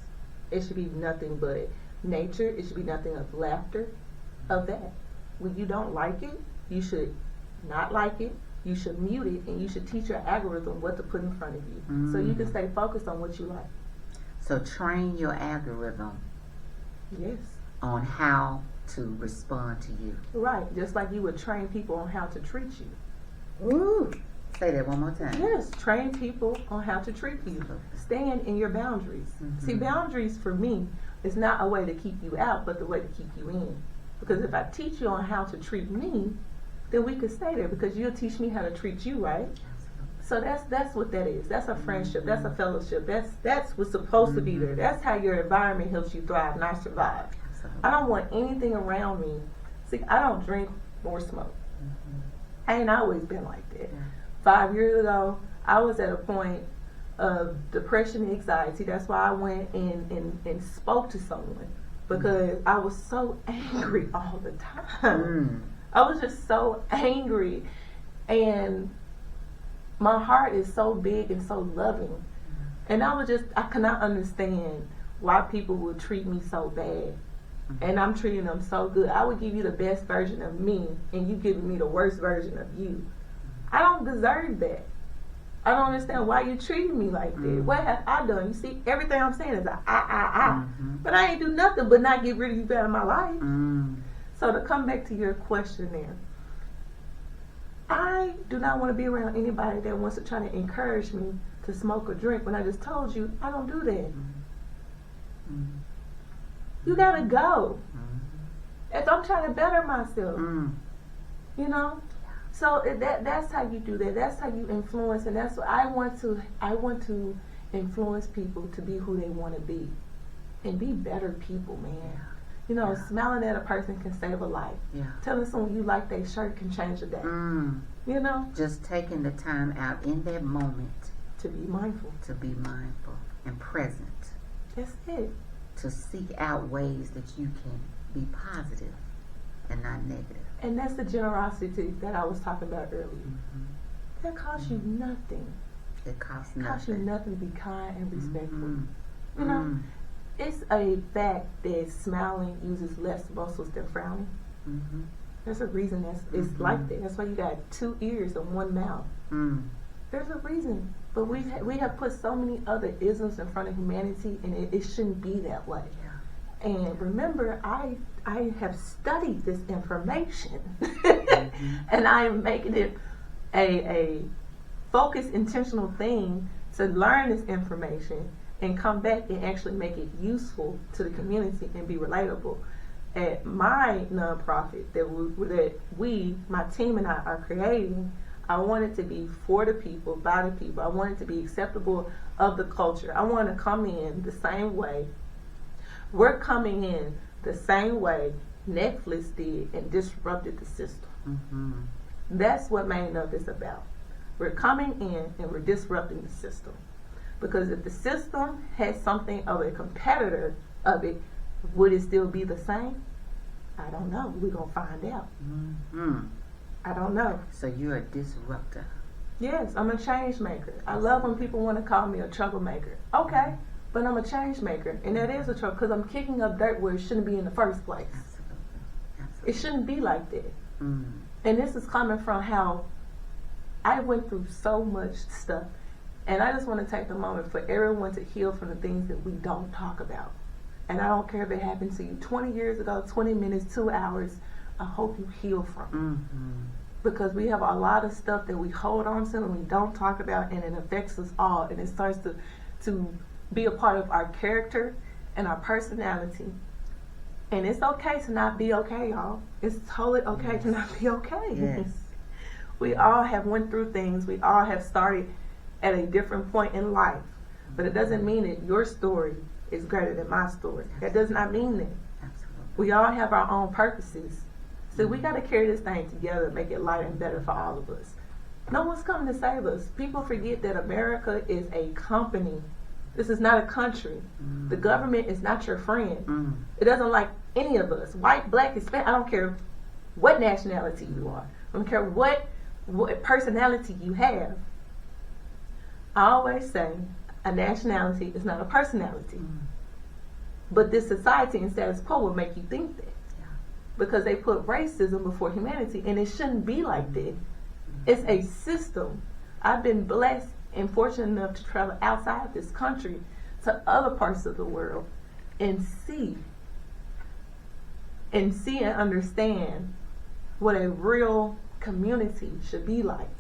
It should be nothing but nature. It should be nothing of laughter, of that. When you don't like it, you should not like it. You should mute it, and you should teach your algorithm what to put in front of you, so you can stay focused on what you like. So train your algorithm Yes. on how to respond to you. Right. Just like you would train people on how to treat you. Ooh. Say that one more time. Yes, train people on how to treat you. Stand in your boundaries. See, boundaries for me is not a way to keep you out, but the way to keep you in. Because if I teach you on how to treat me, then we could stay there because you'll teach me how to treat you, right? So that's what that is. That's a friendship. That's a fellowship. That's what's supposed to be there. That's how your environment helps you thrive, not survive. I don't want anything around me. See, I don't drink or smoke. I ain't always been like that. 5 years ago, I was at a point of depression and anxiety. That's why I went and spoke to someone, because I was so angry all the time. I was just so angry, and my heart is so big and so loving, and I cannot understand why people would treat me so bad, and I'm treating them so good. I would give you the best version of me, and you giving me the worst version of you. I don't deserve that. I don't understand why you treating me like that. What have I done? You see, everything I'm saying is but I ain't do nothing but not get rid of you out of my life. So to come back to your question there, I do not want to be around anybody that wants to try to encourage me to smoke or drink when I just told you I don't do that. You gotta go. If I'm trying to better myself, you know. So that's how you do that. That's how you influence, and that's what I want to influence people to be who they want to be, and be better people, man. You know, smiling at a person can save a life. Telling someone you like their shirt can change a day. You know, just taking the time out in that moment to be mindful, and present. That's it. To seek out ways that you can be positive and not negative. And that's the generosity that I was talking about earlier. That costs you nothing. It costs nothing. It costs you nothing to be kind and respectful. You know, it's a fact that smiling uses less muscles than frowning. There's a reason it's like that. That's why you got 2 ears and 1 mouth. There's a reason. But we have put so many other isms in front of humanity, and it shouldn't be that way. And remember, I have studied this information, and I am making it a focused, intentional thing to learn this information and come back and actually make it useful to the community and be relatable. At my nonprofit that my team and I are creating, I want it to be for the people, by the people. I want it to be acceptable of the culture. I want to come in the same way. We're coming in the same way Netflix did and disrupted the system. That's what Main Up is about. We're coming in and we're disrupting the system. Because if the system had something of a competitor of it, would it still be the same? I don't know. We're going to find out. I don't know. So you're a disruptor. Yes, I'm a change maker. I love when people want to call me a troublemaker. Okay. But I'm a change maker, and that is a trouble because I'm kicking up dirt where it shouldn't be in the first place. It shouldn't be like that. And this is coming from how I went through so much stuff, and I just want to take the moment for everyone to heal from the things that we don't talk about. And I don't care if it happened to you 20 years ago, 20 minutes, 2 hours. I hope you heal from it. Because we have a lot of stuff that we hold on to and we don't talk about, and it affects us all, and it starts to be a part of our character and our personality. And it's okay to not be okay, y'all. It's totally okay to not be okay. We all have went through things. We all have started at a different point in life. But it doesn't mean that your story is greater than my story. That does not mean that. We all have our own purposes. So we got to carry this thing together and make it lighter and better for all of us. No one's coming to save us. People forget that America is a company. This is not a country. The government is not your friend. It doesn't like any of us. White, black, Hispanic, I don't care what nationality you are. I don't care what personality you have. I always say a nationality is not a personality. But this society and status quo will make you think that. Because they put racism before humanity, and it shouldn't be like that. It's a system. I've been blessed and fortunate enough to travel outside this country to other parts of the world and see and understand what a real community should be like.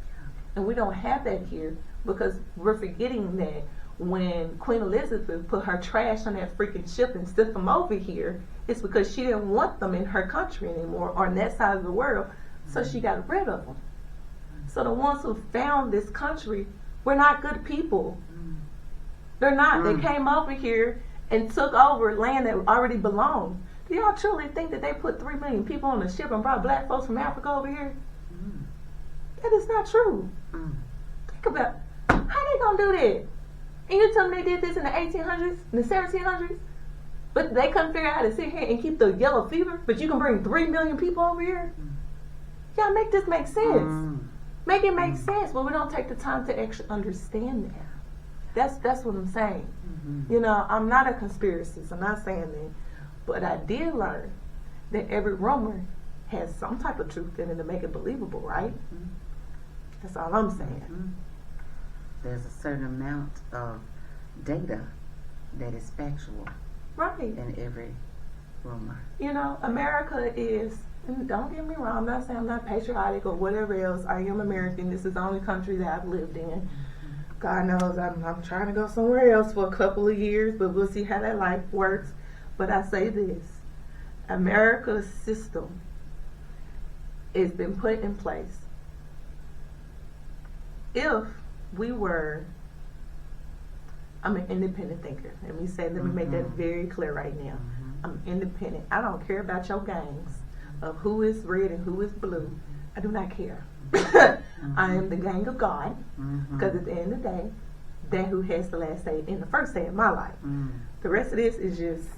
And we don't have that here because we're forgetting that when Queen Elizabeth put her trash on that freaking ship and sent them over here, it's because she didn't want them in her country anymore or on that side of the world, so she got rid of them. So the ones who found this country were not good people. They're not. They came over here and took over land that already belonged. Do y'all truly think that they put 3 million people on a ship and brought black folks from Africa over here? That is not true. Think about how they gonna do that. And you tell me they did this in the 1800s, in the 1700s, but they couldn't figure out how to sit here and keep the yellow fever, but you can bring 3 million people over here? Y'all make this make sense. Make it make sense, but we don't take the time to actually understand that. That's what I'm saying. You know, I'm not a conspiracist. I'm not saying that. But I did learn that every rumor has some type of truth in it to make it believable, right? That's all I'm saying. There's a certain amount of data that is factual. Right. In every rumor. You know, America is, and don't get me wrong, I'm not saying I'm not patriotic or whatever else. I am American. This is the only country that I've lived in. God knows I'm trying to go somewhere else for a couple of years, but we'll see how that life works. But I say this, America's system has been put in place. If we were, I'm an independent thinker. Let me make that very clear right now. I'm independent. I don't care about your gangs of who is red and who is blue. I do not care. I am the gang of God, because at the end of the day, that who has the last say and the first say in my life. The rest of this is just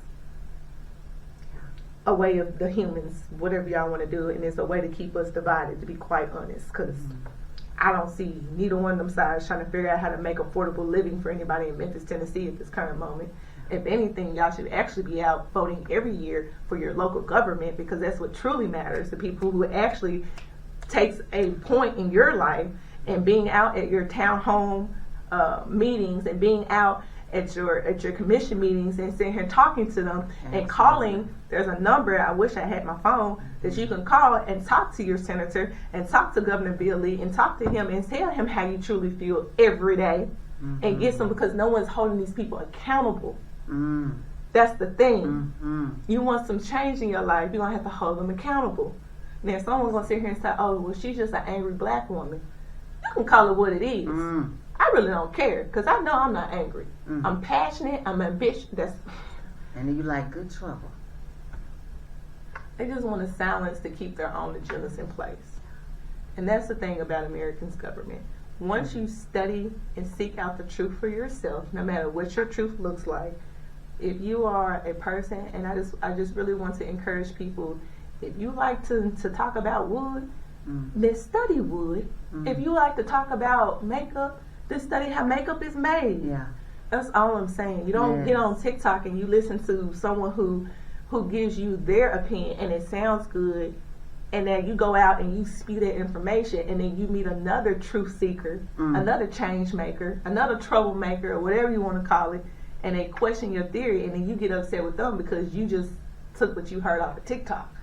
a way of the humans, whatever y'all want to do, and it's a way to keep us divided, to be quite honest, because I don't see neither one of them sides trying to figure out how to make affordable living for anybody in Memphis, Tennessee at this current moment. If anything, y'all should actually be out voting every year for your local government, because that's what truly matters. The people who actually takes a point in your life, and being out at your town home meetings and being out at your commission meetings and sitting here talking to them and calling. There's a number, I wish I had my phone, that you can call and talk to your senator and talk to Governor Bill Lee and talk to him and tell him how you truly feel every day and get some, because no one's holding these people accountable. That's the thing. You want some change in your life, you're going to have to hold them accountable. Now, someone's going to sit here and say, oh, well, she's just an angry black woman. You can call it what it is. I really don't care, because I know I'm not angry. I'm passionate, I'm ambitious. And then you like good trouble. They just want to silence to keep their own agendas in place. And that's the thing about Americans' government. Once you study and seek out the truth for yourself, no matter what your truth looks like, if you are a person, and I just really want to encourage people, if you like to talk about wood, then study wood. If you like to talk about makeup, then study how makeup is made. Yeah. That's all I'm saying. You don't get on TikTok and you listen to someone who gives you their opinion and it sounds good, and then you go out and you spew that information, and then you meet another truth seeker, another change maker, another troublemaker, or whatever you want to call it, and they question your theory, and then you get upset with them because you just took what you heard off of TikTok.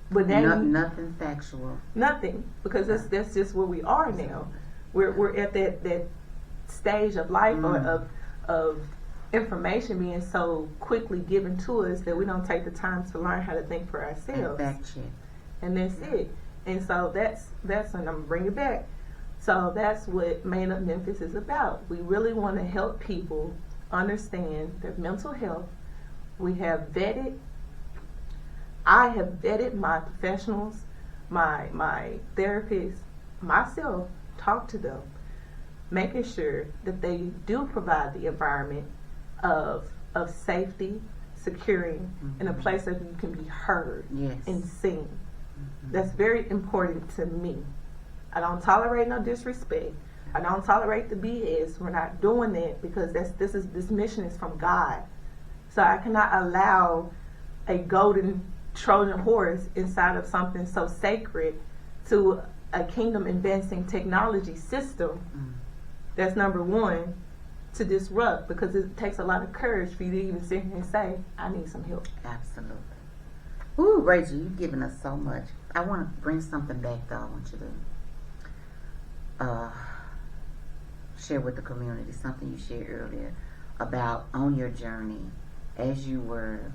But now nothing factual. Nothing, because that's just where we are now. We're at that stage of life of information being so quickly given to us that we don't take the time to learn how to think for ourselves. And fact check. And that's it. And so that's and I'm gonna bring it back. So that's what Made Up Memphis is about. We really want to help people understand their mental health. I have vetted my professionals, my therapists, myself, talk to them, making sure that they do provide the environment of safety, securing, in a place that you can be heard and seen. That's very important to me. I don't tolerate no disrespect. I don't tolerate the BS. We're not doing that, because this mission is from God. So I cannot allow a golden Trojan horse inside of something so sacred to a kingdom advancing technology system. That's number one, to disrupt, because it takes a lot of courage for you to even sit here and say, I need some help. Absolutely. Ooh, Rachel, you've given us so much. I want to bring something back, though. I want you to uh, share with the community something you shared earlier about on your journey as you were,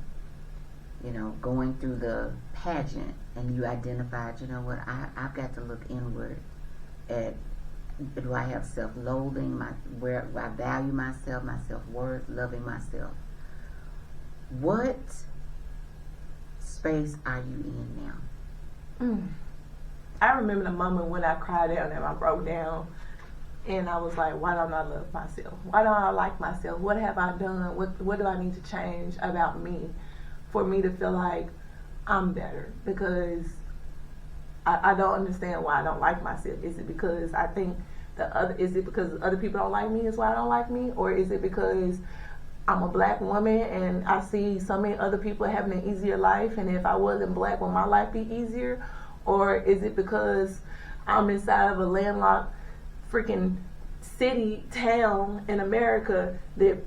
going through the pageant, and you identified, you know what, I've got to look inward at, do I have self-loathing, where I value myself, my self-worth, loving myself. What space are you in now? I remember the moment when I cried out and I broke down, and I was like, why don't I love myself? Why don't I like myself? What have I done? What do I need to change about me for me to feel like I'm better? Because I don't understand why I don't like myself. Is it because I think is it because other people don't like me is why I don't like me? Or is it because I'm a black woman and I see so many other people having an easier life, and if I wasn't black, would my life be easier? Or is it because I'm inside of a landlocked freaking city, town in America that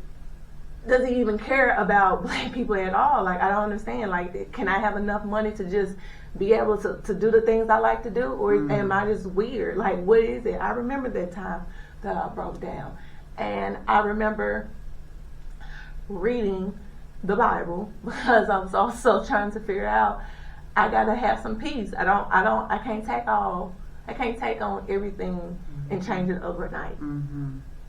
doesn't even care about black people at all? Like, I don't understand. Like, can I have enough money to just be able to do the things I like to do? Or am I just weird? Like, what is it? I remember that time that I broke down. And I remember reading the Bible because I was also trying to figure out, I gotta have some peace. I can't take on everything and change it overnight.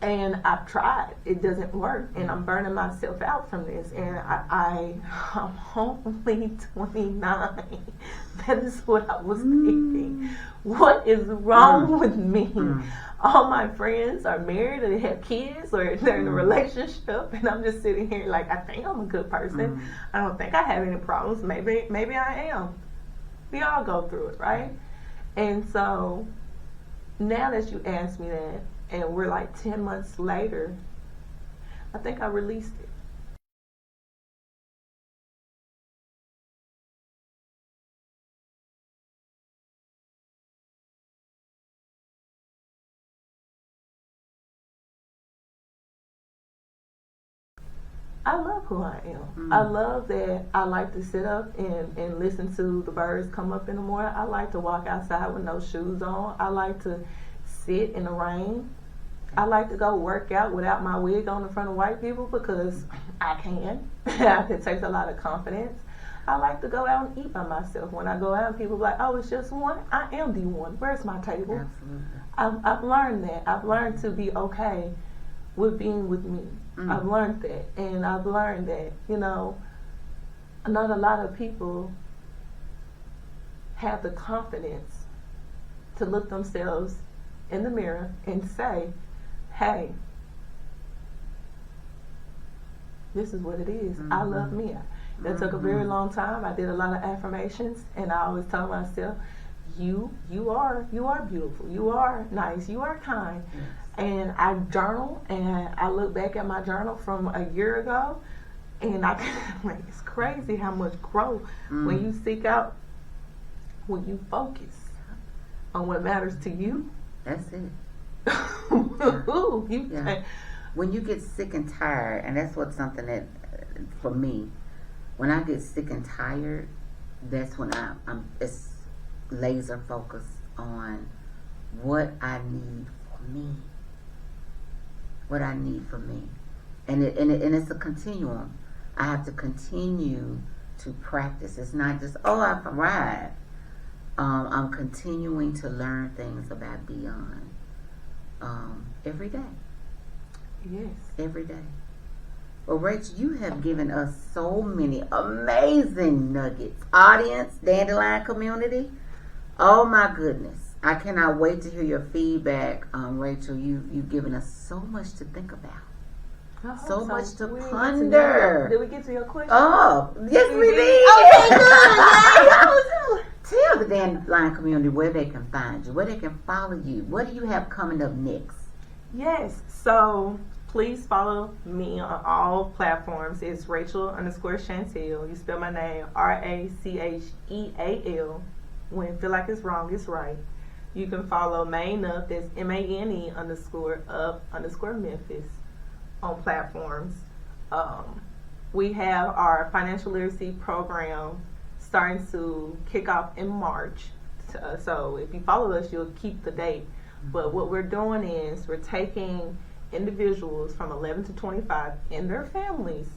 And I've tried. It doesn't work, and I'm burning myself out from this. And I'm only 29. That is what I was thinking. What is wrong with me? All my friends are married or they have kids or they're in a relationship, and I'm just sitting here like, I think I'm a good person. I don't think I have any problems. Maybe I am. We all go through it, right? And so now that you asked me that, and we're like 10 months later, I think I released it. I love who I am. I love that I like to sit up and listen to the birds come up in the morning. I like to walk outside with no shoes on. I like to sit in the rain. I like to go work out without my wig on in front of white people because I can. It takes a lot of confidence. I like to go out and eat by myself. When I go out and people are like, oh, it's just one. I am the one. Where's my table? Absolutely. I've learned that. I've learned to be okay with being with me. I've learned that. And I've learned that, not a lot of people have the confidence to look themselves in the mirror and say, hey, this is what it is. I love me. That took a very long time. I did a lot of affirmations, and I always tell myself, you are beautiful. You are nice. You are kind. Yes. And I journal, and I look back at my journal from a year ago, and it's crazy how much growth when you seek out, when you focus on what matters to you. That's it. Ooh, When you get sick and tired, and that's something that, for me, when I get sick and tired, that's when it's laser focused on what I need for me. What I need for me. And it's a continuum. I have to continue to practice. It's not just, I've arrived. I'm continuing to learn things about beyond. Every day. Yes. Every day. Well, Rach, you have given us so many amazing nuggets. Audience, Dandelion community, oh my goodness. I cannot wait to hear your feedback, Rachel. You've given us so much to think about. So much to ponder. Did we get to your question? Oh, yes, we did. Okay, good. Tell the Dandelion community where they can find you, where they can follow you. What do you have coming up next? Yes, so please follow me on all platforms. It's Rachel_Chantel. You spell my name Racheal. When you feel like it's wrong, it's right. You can follow Mane Up, that's MANE_up_Memphis on platforms. We have our financial literacy program starting to kick off in March. So if you follow us, you'll keep the date But what we're doing is we're taking individuals from 11 to 25 and their families,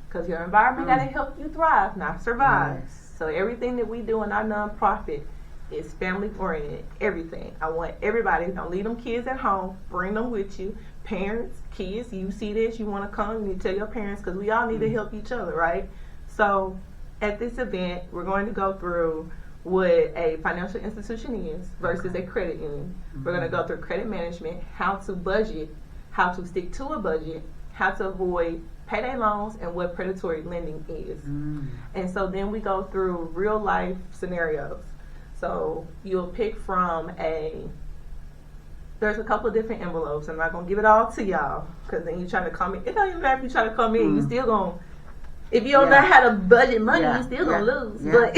because your environment got to help you thrive, not survive. Yes. So everything that we do in our nonprofit is family oriented. Everything. I want everybody, don't leave them kids at home, bring them with you. Parents, kids, you see this, you want to come, you tell your parents, because we all need to help each other, right? So at this event, we're going to go through what a financial institution is versus a credit union. We're going to go through credit management, how to budget, how to stick to a budget, how to avoid payday loans, and what predatory lending is. And so then we go through real life scenarios. So you'll pick from there's a couple of different envelopes. I'm not going to give it all to y'all, because then you try to come in. It don't even matter if you try to come in, you still going to, if you don't know how to budget money, you still going to lose. But,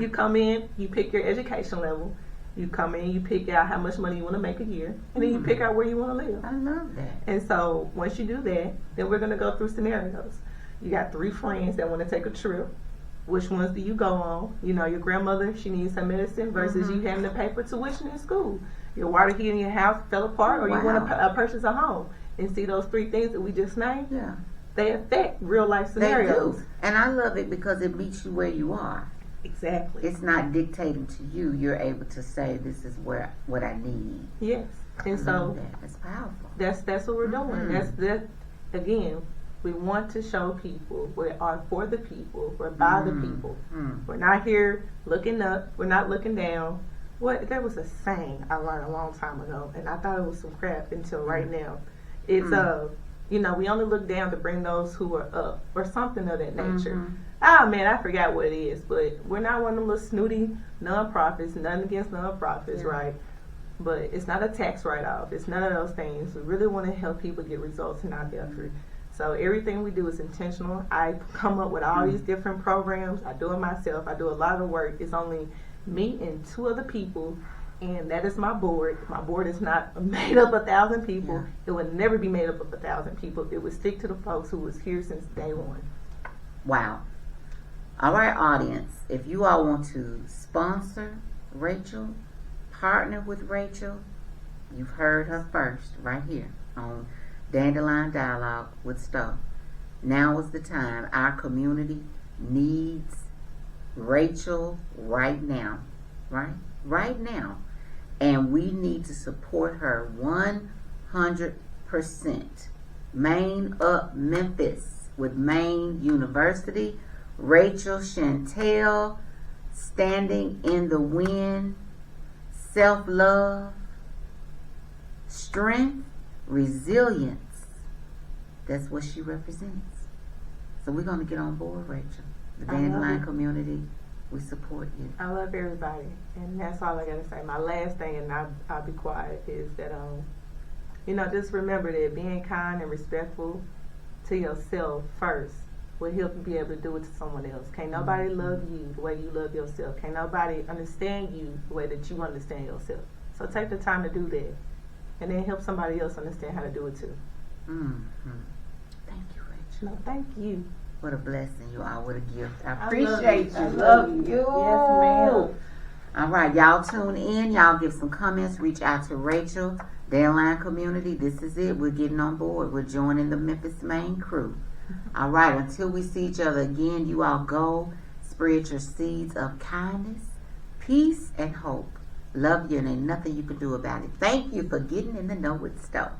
you come in, you pick your education level. You come in, you pick out how much money you want to make a year, and then you pick out where you want to live. I love that. And so once you do that, then we're going to go through scenarios. You got 3 friends that want to take a trip. Which ones do you go on? You know, your grandmother, she needs some medicine versus you having to pay for tuition in school. Your water heater in your house fell apart, or you want to purchase a home. And see those 3 things that we just named? Yeah. They affect real life scenarios. They do. And I love it because it meets you where you are. Exactly. It's not dictating to you. You're able to say, this is what I need. Yes. And so that's powerful. That's what we're doing. That's again, we want to show people we are for the people. We're by the people. We're not here looking up. We're not looking down. There was a saying I learned a long time ago, and I thought it was some crap until right now. It's we only look down to bring those who are up, or something of that nature. Oh man, I forgot what it is, but we're not one of them little snooty nonprofits. Nothing against nonprofits, right? But it's not a tax write-off. It's none of those things. We really want to help people get results in our effort. So everything we do is intentional. I come up with all these different programs. I do it myself. I do a lot of the work. It's only me and 2 other people, and that is my board. My board is not made up of 1,000 people. It would never be made up of 1,000 people. It would stick to the folks who was here since day one. Wow. All right, audience, if you all want to sponsor Rachel, partner with Rachel, you've heard her first right here on Dandelion Dialogue with Sto. Now is the time. Our community needs Rachel right now, right? Right now. And we need to support her 100%. Maine up Memphis with Maine University. Rachel Chantel, standing in the wind, self-love, strength, resilience. That's what she represents. So we're going to get on board, Rachel. The Dandelion community, we support you. I love everybody, and that's all I got to say. My last thing, and I'll be quiet, is that just remember that being kind and respectful to yourself first will help you be able to do it to someone else. Can't nobody love you the way you love yourself. Can't nobody understand you the way that you understand yourself. So take the time to do that, and then help somebody else understand how to do it too. Thank you, Rachel. No, thank you. What a blessing. You are. What a gift. I appreciate you. I love you. Yes, ma'am. All right, y'all tune in. Y'all give some comments. Reach out to Rachel. Dandelion community, this is it. We're getting on board. We're joining the Memphis Maine crew. All right, until we see each other again, you all go spread your seeds of kindness, peace, and hope. Love you, and ain't nothing you can do about it. Thank you for getting in the Know With Sto.